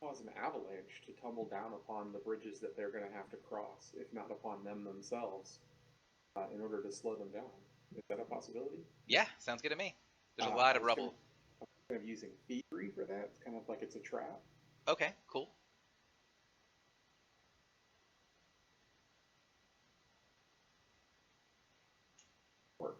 cause an avalanche to tumble down upon the bridges that they're going to have to cross, if not upon them themselves, in order to slow them down. Is that a possibility? Yeah, sounds good to me. There's a lot of rubble. I'm kind of using thievery for that. It's kind of like it's a trap. Okay, cool. Or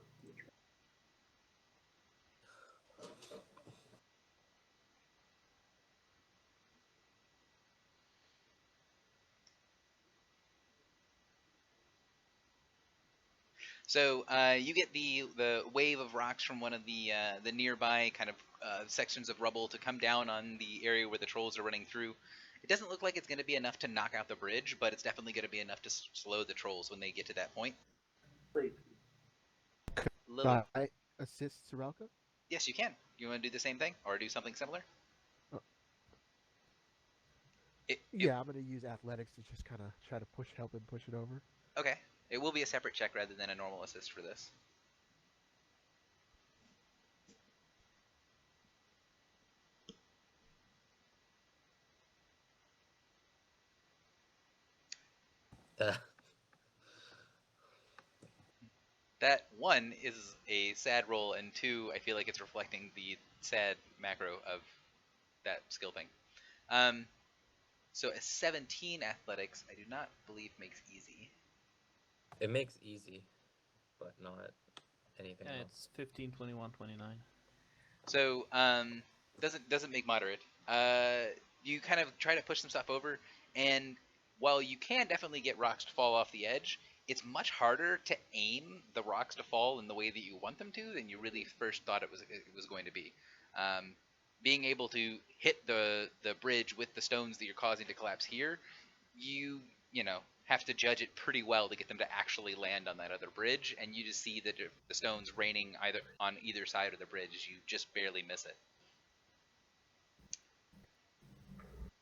So you get the wave of rocks from one of the nearby kind of sections of rubble to come down on the area where the trolls are running through. It doesn't look like it's going to be enough to knock out the bridge, but it's definitely going to be enough to slow the trolls when they get to that point. great. Lily. I assist Sirocco? Yes, you can. You want to do the same thing or do something similar? Yeah, I'm going to use athletics to just kind of try to help him push it over. Okay. It will be a separate check rather than a normal assist for this. That 1 is a sad roll, and 2, I feel like it's reflecting the sad macro of that skill thing. So a 17 athletics, I do not believe makes easy. It makes easy, but not anything Yeah, else. it's 15, 21, 29. So doesn't make moderate. You kind of try to push some stuff over, and while you can definitely get rocks to fall off the edge, it's much harder to aim the rocks to fall in the way that you want them to than you really first thought it was going to be. being able to hit the bridge with the stones that you're causing to collapse here, you know have to judge it pretty well to get them to actually land on that other bridge, and you just see the stones raining either on either side of the bridge. You just barely miss it.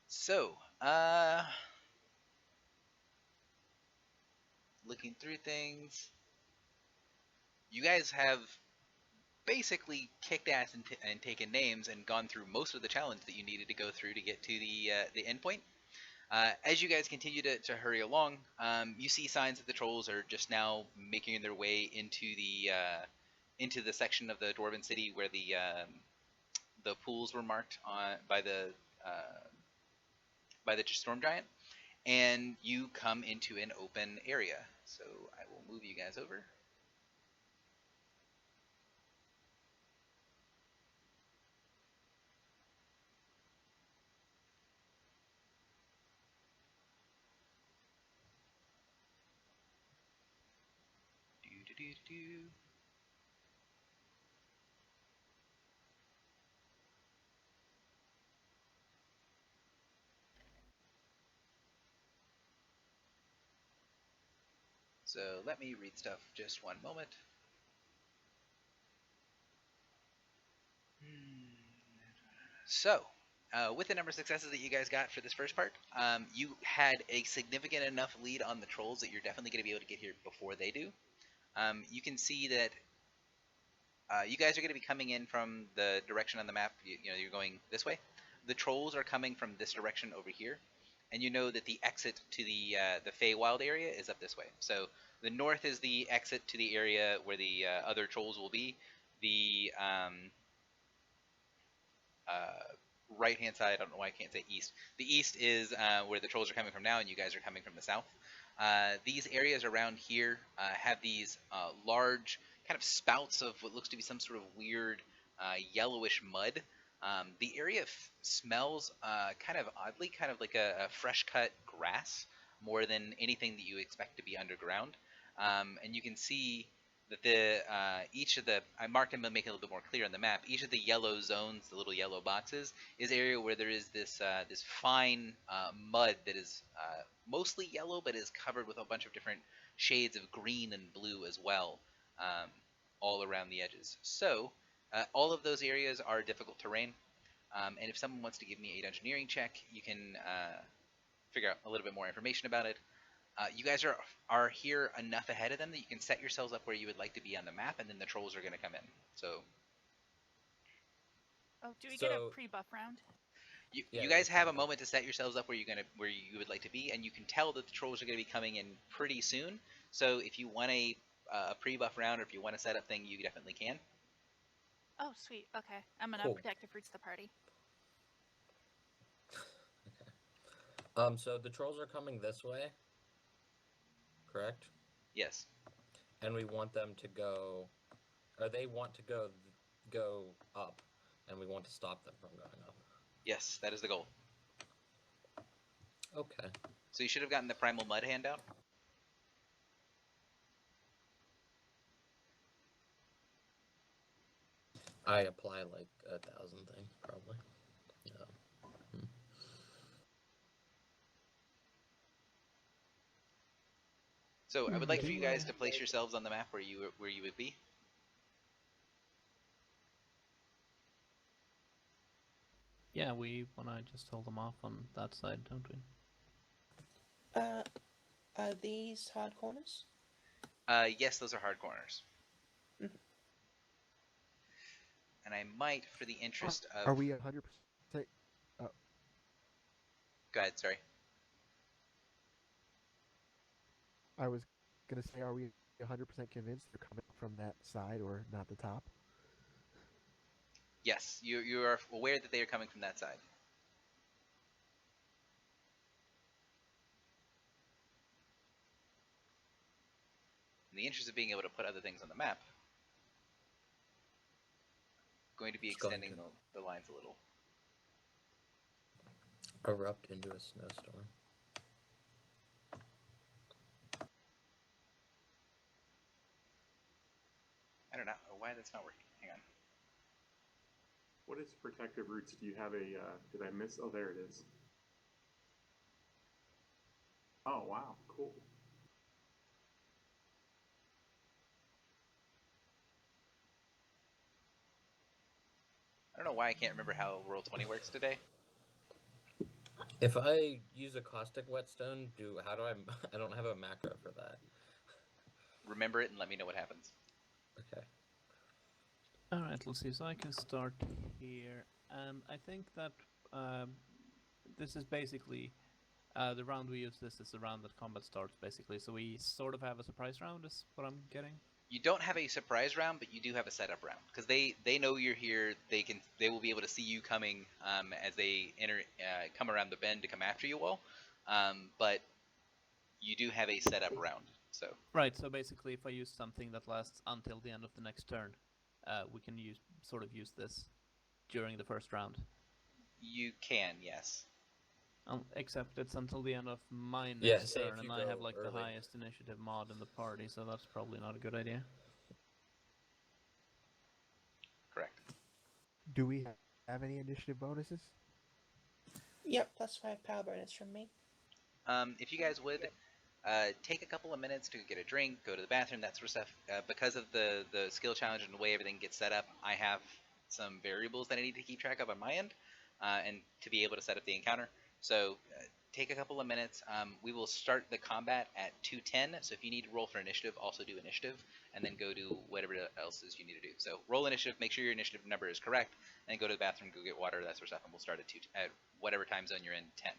So, looking through things, you guys have basically kicked ass and taken names and gone through most of the challenge that you needed to go through to get to the end point. As you guys continue to hurry along, you see signs that the trolls are just now making their way into the section of the Dwarven city where the pools were marked by the storm giant, and you come into an open area. So I will move you guys over. Do. So let me read stuff just one moment. So, with the number of successes that you guys got for this first part, you had a significant enough lead on the trolls that you're definitely going to be able to get here before they do. You can see that you guys are going to be coming in from the direction on the map. You know, you're going this way. The trolls are coming from this direction over here, and you know that the exit to the Feywild area is up this way. So the north is the exit to the area where the other trolls will be. The right hand side, I don't know why I can't say east. The east is where the trolls are coming from now, and you guys are coming from the south. These areas around here have these large kind of spouts of what looks to be some sort of weird yellowish mud. The area smells kind of oddly, kind of like a fresh cut grass more than anything that you expect to be underground. And you can see that each of the, I marked them to make it a little bit more clear on the map. Each of the yellow zones, the little yellow boxes, is area where there is this this fine mud that is mostly yellow, but is covered with a bunch of different shades of green and blue as well, all around the edges. So all of those areas are difficult terrain, and if someone wants to give me an engineering check, you can figure out a little bit more information about it. You guys are here enough ahead of them that you can set yourselves up where you would like to be on the map, and then the trolls are going to come in. So, do we get a pre-buff round? You guys have a moment to set yourselves up where you would like to be, and you can tell that the trolls are going to be coming in pretty soon. So if you want a pre-buff round, or if you want to set up thing, you definitely can. Oh, sweet. Okay, I'm gonna protect the fruits of the party. Okay. So the trolls are coming this way, correct? Yes. And we want them to go, or they want to go up, and we want to stop them from going up. Yes, that is the goal. Okay. So you should have gotten the Primal Mud handout. I apply like 1,000 things, probably. Yeah. So I would like for you guys to place yourselves on the map where you would be. Yeah, we want to just hold them off on that side, don't we? Are these hard corners? Yes, those are hard corners. Mm-hmm. And I might, for the interest of... Are we 100%? Go ahead, sorry. I was going to say, are we 100% convinced they're coming from that side or not the top? Yes, you are aware that they are coming from that side. In the interest of being able to put other things on the map, I'm going to be extending the lines a little. Erupt into a snowstorm. I don't know why that's not working. Hang on. What is protective roots? Do you have a, did I miss? Oh, there it is. Oh, wow, cool. I don't know why I can't remember how Roll20 works today. If I use a caustic whetstone, how do I? I don't have a macro for that. Remember it and let me know what happens. Okay. Alright, let's see. So I can start here. And I think that this is basically the round we use. This is the round that combat starts, basically. So we sort of have a surprise round, is what I'm getting. You don't have a surprise round, but you do have a setup round because they know you're here. They will be able to see you coming as they come around the bend to come after you all. But you do have a setup round. So Right. So basically, if I use something that lasts until the end of the next turn, we can use this during the first round. you can, yes. Except it's until the end of my next Yeah, say turn, if you and I have go like the early. highest initiative mod in the party, so that's probably not a good idea. Correct. Do we have any initiative bonuses? Yep, +5 power bonus from me. If you guys would take a couple of minutes to get a drink, go to the bathroom, that sort of stuff. Because of the skill challenge and the way everything gets set up, I have some variables that I need to keep track of on my end, and to be able to set up the encounter. So take a couple of minutes. We will start the combat at 2:10. So if you need to roll for initiative, also do initiative, and then go do whatever else is you need to do. So roll initiative, make sure your initiative number is correct, and then go to the bathroom, go get water, that sort of stuff, and we'll start at whatever time zone you're in, 10.